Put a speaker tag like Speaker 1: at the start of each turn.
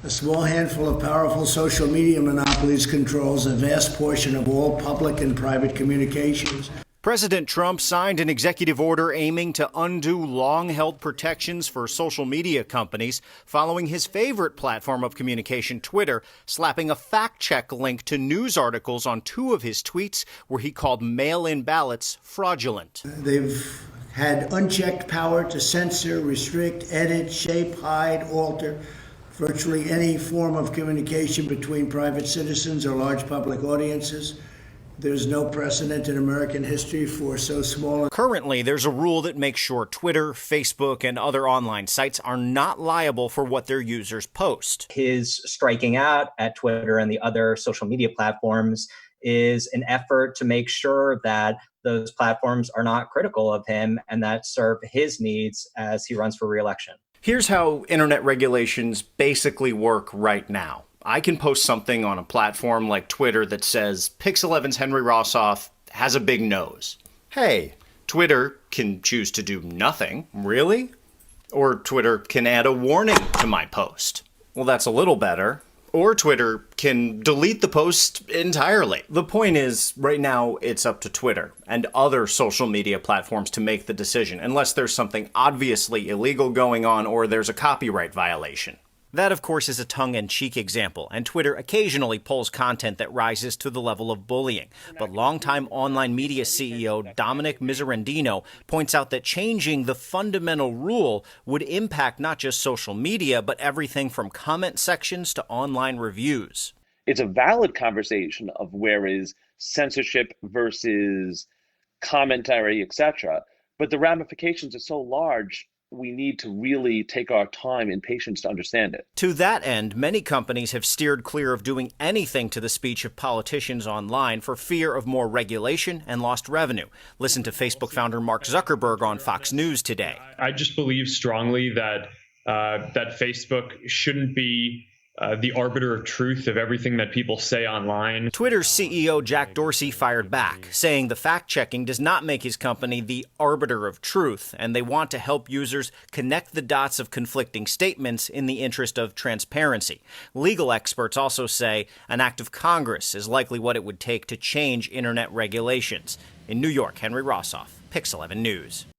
Speaker 1: A small handful of powerful social media monopolies controls a vast portion of all public and private communications.
Speaker 2: President Trump signed an executive order aiming to undo long-held protections for social media companies following his favorite platform of communication, Twitter, slapping a fact-check link to news articles on two of his tweets where he called mail-in ballots fraudulent.
Speaker 1: They've had unchecked power to censor, restrict, edit, shape, hide, alter virtually any form of communication between private citizens or large public audiences. There's no precedent in American history for so small.
Speaker 2: Currently, there's a rule that makes sure Twitter, Facebook, and other online sites are not liable for what their users post.
Speaker 3: His striking out at Twitter and the other social media platforms is an effort to make sure that those platforms are not critical of him and that serve his needs as he runs for re-election.
Speaker 2: Here's how internet regulations basically work right now. I can post something on a platform like Twitter that says Pix11's Henry Rossoff has a big nose. Hey, Twitter can choose to do nothing, really? Or Twitter can add a warning to my post. Well, that's a little better. Or Twitter can delete the post entirely. The point is, right now, it's up to Twitter and other social media platforms to make the decision, unless there's something obviously illegal going on or there's a copyright violation. That, of course, is a tongue-in-cheek example, and Twitter occasionally pulls content that rises to the level of bullying. But longtime online media CEO Dominic Miserandino points out that changing the fundamental rule would impact not just social media, but everything from comment sections to online reviews.
Speaker 4: It's a valid conversation of where is censorship versus commentary, etc. But the ramifications are so large, we need to really take our time and patience to understand it.
Speaker 2: To that end, many companies have steered clear of doing anything to the speech of politicians online for fear of more regulation and lost revenue. Listen to Facebook founder Mark Zuckerberg on Fox News today.
Speaker 5: I just believe strongly that Facebook shouldn't be the arbiter of truth of everything that people say online.
Speaker 2: Twitter's CEO Jack Dorsey fired back, saying the fact-checking does not make his company the arbiter of truth, and they want to help users connect the dots of conflicting statements in the interest of transparency. Legal experts also say an act of Congress is likely what it would take to change internet regulations. In New York, Henry Rossoff, Pix11 News.